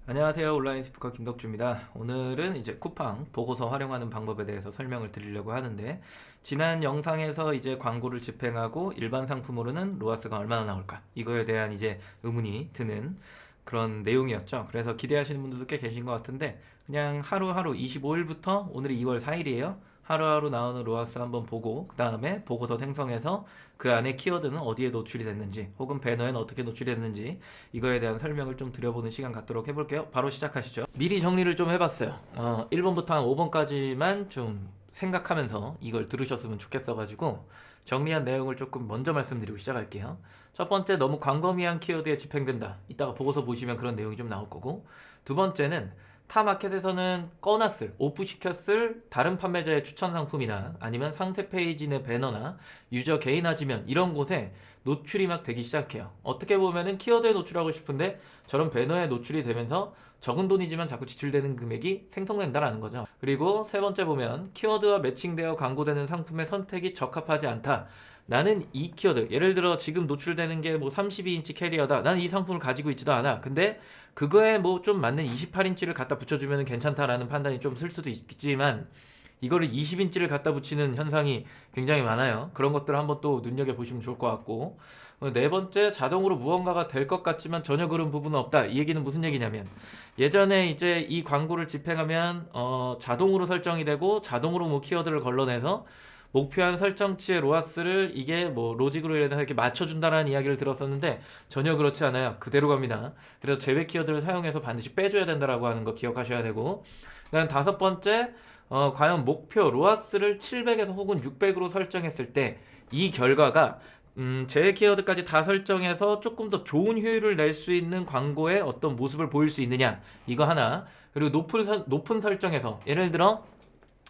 안녕하세요. 온라인 스피커 김덕주입니다. 오늘은 이제 쿠팡 보고서 활용하는 방법에 대해서 설명을 드리려고 하는데, 지난 영상에서 이제 광고를 집행하고 일반 상품으로는 로아스가 얼마나 나올까? 이거에 대한 이제 의문이 드는 그런 내용이었죠. 그래서 기대하시는 분들도 꽤 계신 것 같은데, 그냥 하루하루 25일부터 오늘이 2월 4일이에요. 하루하루 나오는 로아스 한번 보고, 그 다음에 보고서 생성해서 그 안에 키워드는 어디에 노출이 됐는지, 혹은 배너에는 어떻게 노출이 됐는지, 이거에 대한 설명을 좀 드려보는 시간 갖도록 해볼게요. 바로 시작하시죠. 미리 정리를 좀 해봤어요. 1번부터 한 5번까지만 좀 생각하면서 이걸 들으셨으면 좋겠어가지고 정리한 내용을 조금 먼저 말씀드리고 시작할게요. 첫 번째, 너무 광범위한 키워드에 집행된다. 이따가 보고서 보시면 그런 내용이 좀 나올 거고, 두 번째는 타 마켓에서는 꺼놨을, 오프시켰을 다른 판매자의 추천 상품이나 아니면 상세 페이지 내 배너나 유저 개인 아지면 이런 곳에 노출이 막 되기 시작해요. 어떻게 보면은 키워드에 노출하고 싶은데 저런 배너에 노출이 되면서 적은 돈이지만 자꾸 지출되는 금액이 생성된다라는 거죠. 그리고 세 번째 보면 키워드와 매칭되어 광고되는 상품의 선택이 적합하지 않다. 나는 이 키워드, 예를 들어 지금 노출되는 게 뭐 32인치 캐리어다. 나는 이 상품을 가지고 있지도 않아. 근데 그거에 뭐 좀 맞는 28인치를 갖다 붙여주면 괜찮다라는 판단이 좀 쓸 수도 있지만, 이거를 20인치를 갖다 붙이는 현상이 굉장히 많아요. 그런 것들을 한번 또 눈여겨보시면 좋을 것 같고, 네 번째, 자동으로 무언가가 될 것 같지만 전혀 그런 부분은 없다. 이 얘기는 무슨 얘기냐면, 예전에 이제 이 광고를 집행하면 자동으로 설정이 되고 자동으로 뭐 키워드를 걸러내서 목표한 설정치의 로아스를 이게 뭐 로직으로 인해서 이렇게 맞춰준다라는 이야기를 들었었는데, 전혀 그렇지 않아요. 그대로 갑니다. 그래서 제외 키워드를 사용해서 반드시 빼줘야 된다라고 하는 거 기억하셔야 되고, 그다음 다섯 번째, 과연 목표 로아스를 700에서 혹은 600으로 설정했을 때 이 결과가 제외 키워드까지 다 설정해서 조금 더 좋은 효율을 낼 수 있는 광고의 어떤 모습을 보일 수 있느냐, 이거 하나. 그리고 높은 설정에서, 예를 들어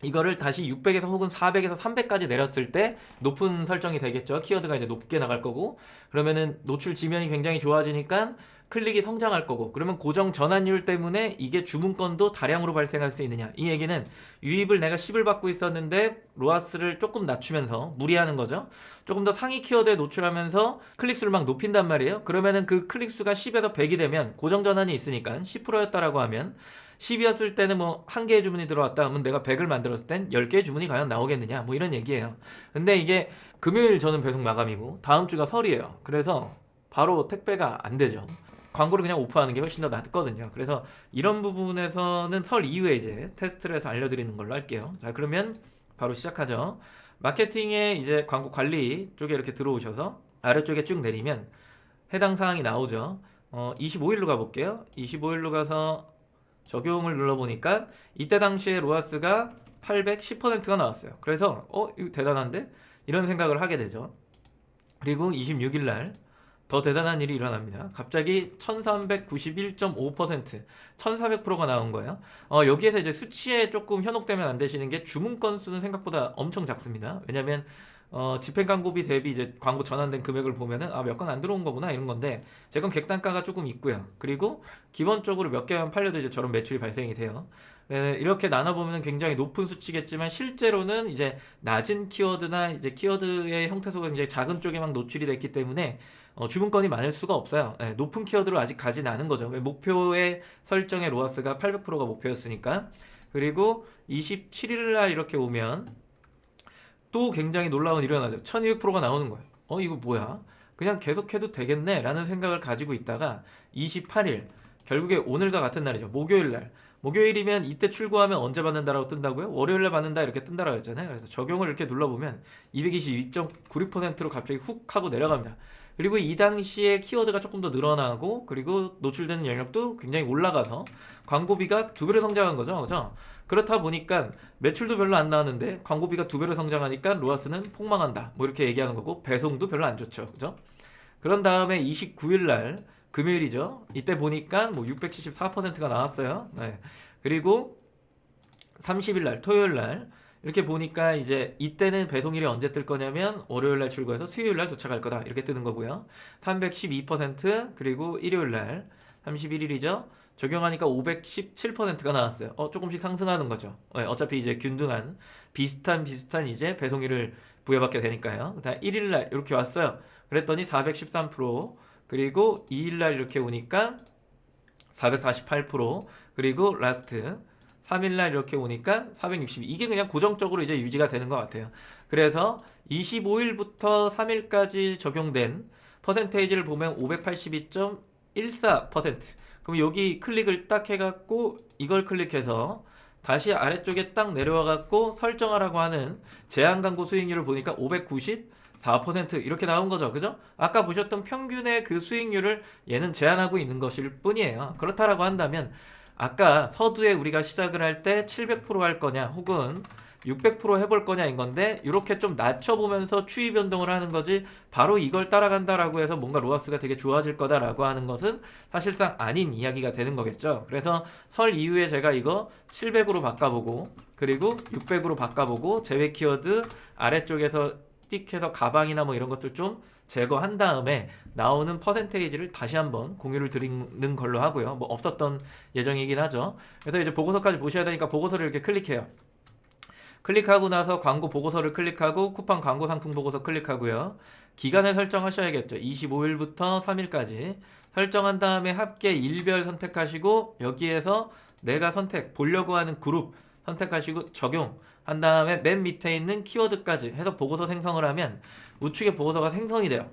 이거를 다시 600에서 혹은 400에서 300까지 내렸을 때 높은 설정이 되겠죠. 키워드가 이제 높게 나갈 거고, 그러면은 노출 지면이 굉장히 좋아지니까 클릭이 성장할 거고, 그러면 고정 전환율 때문에 이게 주문건도 다량으로 발생할 수 있느냐, 이 얘기는 유입을 내가 10을 받고 있었는데 로아스를 조금 낮추면서 무리하는 거죠. 조금 더 상위 키워드에 노출하면서 클릭수를 막 높인단 말이에요. 그러면은 그 클릭수가 10에서 100이 되면 고정 전환이 있으니까 10%였다라고 하면, 10이었을 때는 뭐 한 개의 주문이 들어왔다 하면 내가 100을 만들었을 땐 10개의 주문이 과연 나오겠느냐, 뭐 이런 얘기예요. 근데 이게 금요일 저는 배송 마감이고 다음 주가 설이에요. 그래서 바로 택배가 안 되죠. 광고를 그냥 오프하는 게 훨씬 더 낫거든요. 그래서 이런 부분에서는 설 이후에 이제 테스트를 해서 알려드리는 걸로 할게요. 자, 그러면 바로 시작하죠. 마케팅에 이제 광고 관리 쪽에 이렇게 들어오셔서 아래쪽에 쭉 내리면 해당 사항이 나오죠. 25일로 가볼게요. 25일로 가서 적용을 눌러보니까 이때 당시에 로아스가 810%가 나왔어요. 그래서 이거 대단한데? 이런 생각을 하게 되죠. 그리고 26일 날 더 대단한 일이 일어납니다. 갑자기 1391.5%, 1400%가 나온 거예요. 여기에서 이제 수치에 조금 현혹되면 안 되시는 게, 주문 건수는 생각보다 엄청 작습니다. 왜냐면 집행 광고비 대비 이제 광고 전환된 금액을 보면은 몇 건 안 들어온 거구나, 이런 건데, 제 건 객단가가 조금 있고요. 그리고 기본적으로 몇 개만 팔려도 이제 저런 매출이 발생이 돼요. 네, 이렇게 나눠보면 굉장히 높은 수치겠지만 실제로는 이제 낮은 키워드나 이제 키워드의 형태소가 굉장히 작은 쪽에 막 노출이 됐기 때문에 주문건이 많을 수가 없어요. 네, 높은 키워드로 아직 가진 않은 거죠. 목표의 설정의 로아스가 800%가 목표였으니까. 그리고 27일 날 이렇게 오면 또 굉장히 놀라운 일이 일어나죠. 1200%가 나오는 거예요. 이거 뭐야? 그냥 계속해도 되겠네 라는 생각을 가지고 있다가 28일, 결국에 오늘과 같은 날이죠. 목요일 날. 목요일이면 이때 출고하면 언제 받는다라고 뜬다고요? 월요일날 받는다 이렇게 뜬다라고 했잖아요. 그래서 적용을 이렇게 눌러보면 222.96%로 갑자기 훅 하고 내려갑니다. 그리고 이 당시에 키워드가 조금 더 늘어나고, 그리고 노출되는 영역도 굉장히 올라가서 광고비가 두 배로 성장한 거죠. 그죠? 그렇다 보니까 매출도 별로 안 나왔는데 광고비가 두 배로 성장하니까 로아스는 폭망한다, 뭐 이렇게 얘기하는 거고, 배송도 별로 안 좋죠. 그죠? 그런 다음에 29일 날 금요일이죠. 이때 보니까 뭐 674%가 나왔어요. 네. 그리고 30일 날 토요일 날 이렇게 보니까 이제 이때는 배송일이 언제 뜰 거냐면 월요일 날 출고해서 수요일 날 도착할 거다, 이렇게 뜨는 거고요. 312%, 그리고 일요일 날 31일이죠. 적용하니까 517%가 나왔어요. 조금씩 상승하는 거죠. 네, 어차피 이제 균등한 비슷한 이제 배송일을 부여받게 되니까요. 그다음 1일 날 이렇게 왔어요. 그랬더니 413%, 그리고 2일 날 이렇게 오니까 448%. 그리고 라스트 3일날 이렇게 오니까 462. 이게 그냥 고정적으로 이제 유지가 되는 것 같아요. 그래서 25일부터 3일까지 적용된 퍼센테이지를 보면 582.14%. 그럼 여기 클릭을 딱 해갖고 이걸 클릭해서 다시 아래쪽에 딱 내려와갖고 설정하라고 하는 제한 광고 수익률을 보니까 594% 이렇게 나온 거죠. 그죠? 아까 보셨던 평균의 그 수익률을 얘는 제한하고 있는 것일 뿐이에요. 그렇다라고 한다면 아까 서두에 우리가 시작을 할 때 700%할 거냐 혹은 600% 해볼 거냐인 건데 이렇게 좀 낮춰보면서 추이 변동을 하는 거지 바로 이걸 따라간다라고 해서 뭔가 로아스가 되게 좋아질 거다라고 하는 것은 사실상 아닌 이야기가 되는 거겠죠. 그래서 설 이후에 제가 이거 700으로 바꿔보고 그리고 600으로 바꿔보고 제외 키워드 아래쪽에서 띡해서 가방이나 뭐 이런 것들 좀 제거한 다음에 나오는 퍼센테이지를 다시 한번 공유를 드리는 걸로 하고요. 뭐 없었던 예정이긴 하죠. 그래서 이제 보고서까지 보셔야 되니까 보고서를 이렇게 클릭해요. 클릭하고 나서 광고 보고서를 클릭하고 쿠팡 광고 상품 보고서 클릭하고요. 기간을 설정하셔야겠죠. 25일부터 3일까지 설정한 다음에 합계 일별 선택하시고 여기에서 내가 보려고 하는 그룹 선택하시고 적용한 다음에 맨 밑에 있는 키워드까지 해서 보고서 생성을 하면 우측에 보고서가 생성이 돼요.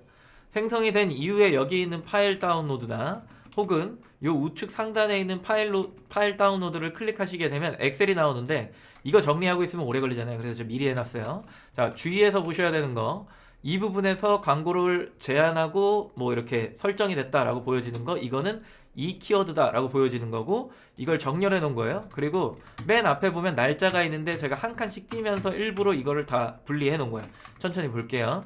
생성이 된 이후에 여기 있는 파일 다운로드나 혹은 요 우측 상단에 있는 파일 다운로드를 클릭하시게 되면 엑셀이 나오는데 이거 정리하고 있으면 오래 걸리잖아요. 그래서 저 미리 해놨어요. 자, 주의해서 보셔야 되는 거. 이 부분에서 광고를 제한하고 뭐 이렇게 설정이 됐다라고 보여지는 거 이거는 이 키워드다라고 보여지는 거고 이걸 정렬해 놓은 거예요. 그리고 맨 앞에 보면 날짜가 있는데 제가 한 칸씩 띄면서 일부러 이거를 다 분리해 놓은 거예요. 천천히 볼게요.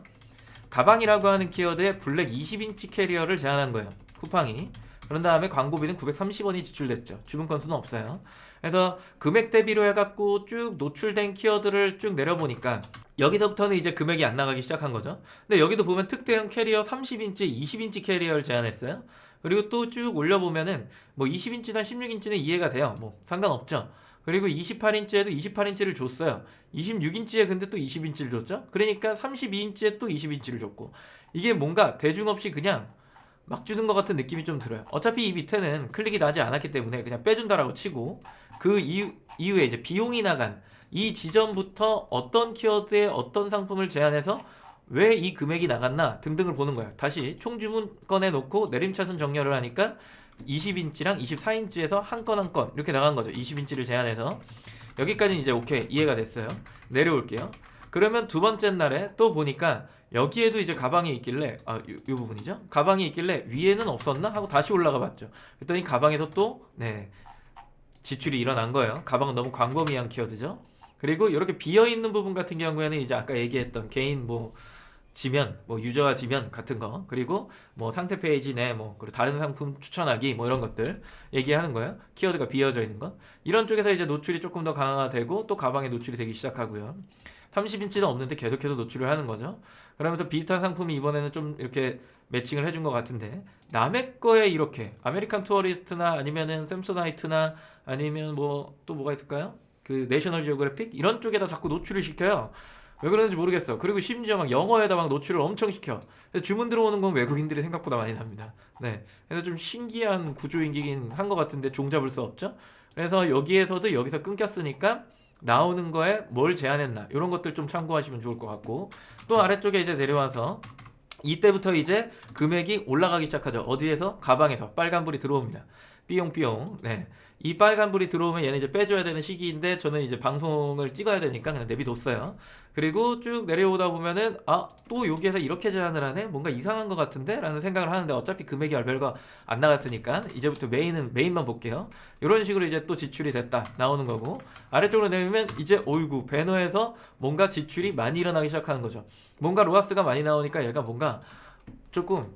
가방이라고 하는 키워드에 블랙 20인치 캐리어를 제한한 거예요. 쿠팡이. 그런 다음에 광고비는 930원이 지출됐죠. 주문 건수는 없어요. 그래서 금액 대비로 해갖고 쭉 노출된 키워드를 쭉 내려보니까 여기서부터는 이제 금액이 안 나가기 시작한 거죠. 근데 여기도 보면 특대형 캐리어 30인치, 20인치 캐리어를 제한했어요. 그리고 또 쭉 올려보면은 뭐 20인치나 16인치는 이해가 돼요. 뭐 상관없죠. 그리고 28인치에도 28인치를 줬어요. 26인치에 근데 또 20인치를 줬죠. 그러니까 32인치에 또 20인치를 줬고 이게 뭔가 대중 없이 그냥 막 주는 것 같은 느낌이 좀 들어요. 어차피 이 밑에는 클릭이 나지 않았기 때문에 그냥 빼준다라고 치고 그 이후에 이제 비용이 나간 이 지점부터 어떤 키워드에 어떤 상품을 제한해서 왜 이 금액이 나갔나 등등을 보는 거야. 다시 총 주문 꺼내 놓고 내림차순 정렬을 하니까 20인치랑 24인치에서 한 건 한 건 이렇게 나간 거죠. 20인치를 제한해서 여기까지는 이제 오케이 이해가 됐어요. 내려올게요. 그러면 두 번째 날에 또 보니까 여기에도 이제 가방이 있길래 이 부분이죠. 가방이 있길래 위에는 없었나 하고 다시 올라가 봤죠. 그랬더니 가방에서 또 지출이 일어난 거예요. 가방은 너무 광범위한 키워드죠. 그리고 이렇게 비어있는 부분 같은 경우에는 이제 아까 얘기했던 개인 지면, 유저와 지면 같은 거, 그리고 상세 페이지 내 그리고 다른 상품 추천하기 이런 것들 얘기하는 거예요. 키워드가 비어져 있는 것. 이런 쪽에서 이제 노출이 조금 더 강화되고 또 가방에 노출이 되기 시작하고요. 30인치는 없는데 계속해서 노출을 하는 거죠. 그러면서 비슷한 상품이 이번에는 좀 이렇게 매칭을 해준 것 같은데 남의 거에 이렇게 아메리칸 투어리스트나 아니면은 샘소나이트나 아니면 또 뭐가 있을까요? 그 내셔널 지오그래픽 이런 쪽에다 자꾸 노출을 시켜요. 왜 그러는지 모르겠어. 그리고 심지어 막 영어에다 막 노출을 엄청 시켜. 그래서 주문 들어오는 건 외국인들이 생각보다 많이 납니다. 네. 그래서 좀 신기한 구조이긴 한 것 같은데 종잡을 수 없죠. 그래서 여기에서도 여기서 끊겼으니까 나오는 거에 뭘 제한했나 이런 것들 좀 참고하시면 좋을 것 같고 또 아래쪽에 이제 내려와서 이때부터 이제 금액이 올라가기 시작하죠. 어디에서? 가방에서 빨간불이 들어옵니다. 삐용삐용. 네. 이 빨간불이 들어오면 얘는 이제 빼줘야 되는 시기인데 저는 이제 방송을 찍어야 되니까 그냥 내비뒀어요. 그리고 쭉 내려오다 보면은 또 여기에서 이렇게 제한을 하네? 뭔가 이상한 것 같은데? 라는 생각을 하는데 어차피 금액이 별거 안 나갔으니까 이제부터 메인만 볼게요. 이런 식으로 이제 또 지출이 됐다 나오는 거고 아래쪽으로 내리면 이제 어이구 배너에서 뭔가 지출이 많이 일어나기 시작하는 거죠. 뭔가 로아스가 많이 나오니까 얘가 뭔가 조금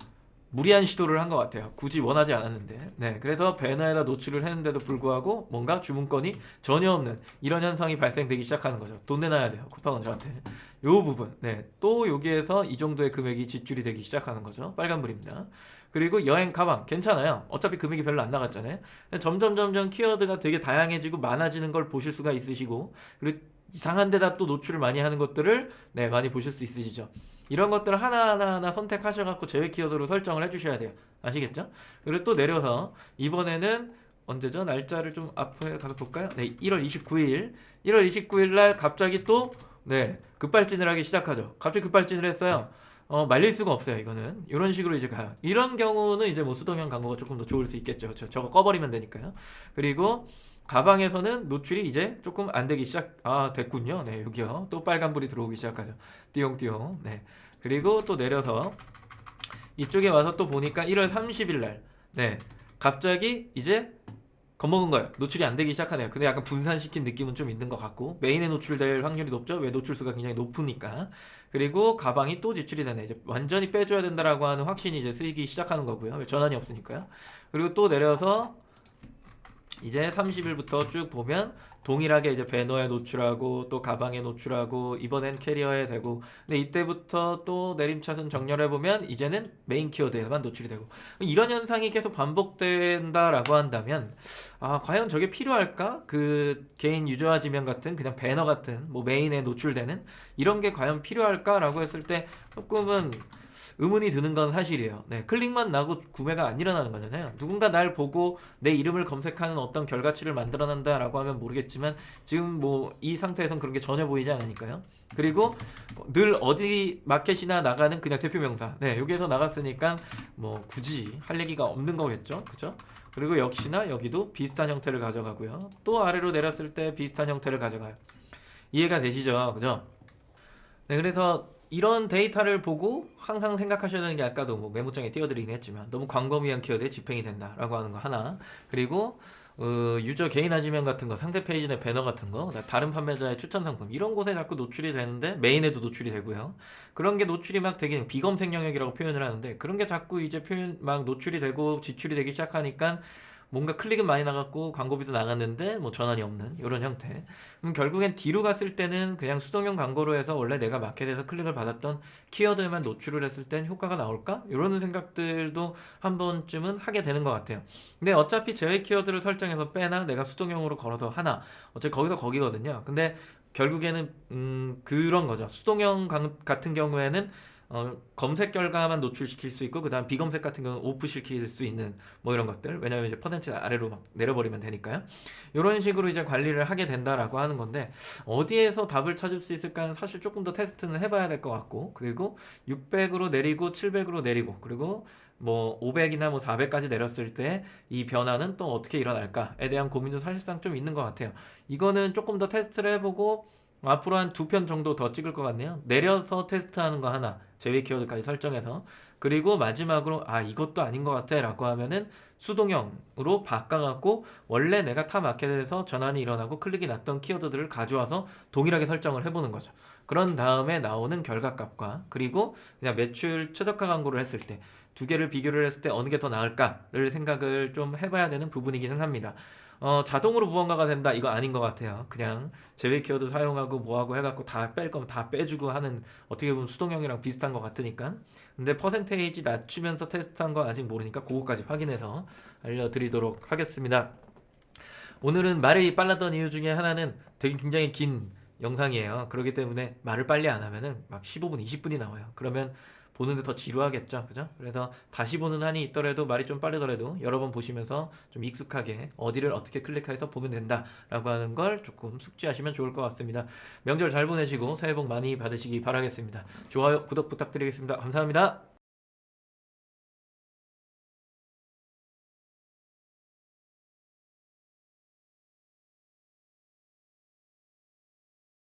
무리한 시도를 한 것 같아요. 굳이 원하지 않았는데. 네, 그래서 배너에다 노출을 했는데도 불구하고 뭔가 주문건이 전혀 없는 이런 현상이 발생되기 시작하는 거죠. 돈 내놔야 돼요. 쿠팡은 저한테. 요 부분. 네, 또 여기에서 이 정도의 금액이 지출이 되기 시작하는 거죠. 빨간불입니다. 그리고 여행 가방 괜찮아요. 어차피 금액이 별로 안 나갔잖아요. 점점 키워드가 되게 다양해지고 많아지는 걸 보실 수가 있으시고 그리고 이상한 데다 또 노출을 많이 하는 것들을 네, 많이 보실 수 있으시죠. 이런 것들을 하나하나 선택하셔갖고 제외 키워드로 설정을 해주셔야 돼요. 아시겠죠? 그리고 또 내려서 이번에는 언제죠? 날짜를 좀 앞에 가서 볼까요? 네, 1월 29일. 1월 29일 날 갑자기 또 네, 급발진을 하기 시작하죠. 갑자기 급발진을 했어요. 말릴 수가 없어요. 이거는 이런 식으로 이제 가요. 이런 경우는 이제 뭐 수동형 광고가 조금 더 좋을 수 있겠죠. 저거 꺼버리면 되니까요. 그리고 가방에서는 노출이 이제 조금 안 되기 됐군요. 네, 여기요. 또 빨간불이 들어오기 시작하죠. 띠용띠용. 네. 그리고 또 내려서 이쪽에 와서 또 보니까 1월 30일 날, 네, 갑자기 이제 겁먹은 거예요. 노출이 안 되기 시작하네요. 근데 약간 분산시킨 느낌은 좀 있는 것 같고, 메인에 노출될 확률이 높죠. 왜 노출수가 굉장히 높으니까. 그리고 가방이 또 지출이 되네. 이제 완전히 빼줘야 된다라고 하는 확신이 이제 쓰이기 시작하는 거고요. 왜 전환이 없으니까요. 그리고 또 내려서 이제 30일부터 쭉 보면 동일하게 이제 배너에 노출하고 또 가방에 노출하고 이번엔 캐리어에 되고, 근데 이때부터 또 내림차순 정렬해 보면 이제는 메인 키워드에만 노출이 되고, 이런 현상이 계속 반복된다라고 한다면 과연 저게 필요할까? 그 개인 유저화 지명 같은 그냥 배너 같은 뭐 메인에 노출되는 이런 게 과연 필요할까라고 했을 때 조금은 의문이 드는 건 사실이에요. 네, 클릭만 나고 구매가 안 일어나는 거잖아요. 누군가 날 보고 내 이름을 검색하는 어떤 결과치를 만들어낸다라고 하면 모르겠지만 지금 뭐 이 상태에선 그런 게 전혀 보이지 않으니까요. 그리고 늘 어디 마켓이나 나가는 그냥 대표 명사, 네, 여기에서 나갔으니까 뭐 굳이 할 얘기가 없는 거겠죠, 그죠? 그리고 역시나 여기도 비슷한 형태를 가져가고요. 또 아래로 내렸을 때 비슷한 형태를 가져가요. 이해가 되시죠, 그죠? 네, 그래서 이런 데이터를 보고 항상 생각하셔야 되는 게 아까도 뭐 메모장에 띄워드리긴 했지만 너무 광범위한 키워드에 집행이 된다라고 하는 거 하나, 그리고 유저 개인 아지명 같은 거, 상세 페이지 내 배너 같은 거, 다른 판매자의 추천 상품 이런 곳에 자꾸 노출이 되는데 메인에도 노출이 되고요. 그런 게 노출이 막 되기는 비검색 영역이라고 표현을 하는데 그런 게 자꾸 이제 표현 막 노출이 되고 지출이 되기 시작하니까 뭔가 클릭은 많이 나갔고 광고비도 나갔는데 뭐 전환이 없는 이런 형태. 그럼 결국엔 뒤로 갔을 때는 그냥 수동형 광고로 해서 원래 내가 마켓에서 클릭을 받았던 키워드에만 노출을 했을 땐 효과가 나올까? 이런 생각들도 한 번쯤은 하게 되는 것 같아요. 근데 어차피 제외 키워드를 설정해서 빼나 내가 수동형으로 걸어서 하나, 어차피 거기서 거기거든요. 근데 결국에는 그런 거죠. 수동형 같은 경우에는 검색 결과만 노출시킬 수 있고, 그 다음 비검색 같은 경우는 오프 시킬 수 있는 뭐 이런 것들, 왜냐면 이제 퍼센트 아래로 막 내려버리면 되니까요. 이런 식으로 이제 관리를 하게 된다라고 하는 건데, 어디에서 답을 찾을 수 있을까는 사실 조금 더 테스트는 해봐야 될 것 같고, 그리고 600으로 내리고 700으로 내리고, 그리고 뭐 500이나 뭐 400까지 내렸을 때 이 변화는 또 어떻게 일어날까에 대한 고민도 사실상 좀 있는 것 같아요. 이거는 조금 더 테스트를 해보고 앞으로 한 2편 정도 더 찍을 것 같네요. 내려서 테스트하는 거 하나, 제외 키워드까지 설정해서, 그리고 마지막으로 이것도 아닌 것 같아 라고 하면은 수동형으로 바꿔갖고 원래 내가 타 마켓에서 전환이 일어나고 클릭이 났던 키워드들을 가져와서 동일하게 설정을 해보는 거죠. 그런 다음에 나오는 결과값과, 그리고 그냥 매출 최저가 광고를 했을 때 두 개를 비교를 했을 때 어느 게 더 나을까를 생각을 좀 해봐야 되는 부분이기는 합니다. 자동으로 무언가가 된다, 이거 아닌 것 같아요. 그냥 제외 키워드 사용하고 뭐하고 해갖고 다 뺄 거면 다 빼주고 하는, 어떻게 보면 수동형이랑 비슷한 것 같으니까. 근데 퍼센테이지 낮추면서 테스트한 거 아직 모르니까 그거까지 확인해서 알려드리도록 하겠습니다. 오늘은 말이 빨랐던 이유 중에 하나는 되게 굉장히 긴 영상이에요. 그렇기 때문에 말을 빨리 안 하면은 막 15분, 20분이 나와요. 그러면 보는데 더 지루하겠죠, 그죠? 그래서 다시 보는 한이 있더라도, 말이 좀 빠르더라도 여러 번 보시면서 좀 익숙하게 어디를 어떻게 클릭해서 보면 된다라고 하는 걸 조금 숙지하시면 좋을 것 같습니다. 명절 잘 보내시고 새해 복 많이 받으시기 바라겠습니다. 좋아요, 구독 부탁드리겠습니다. 감사합니다.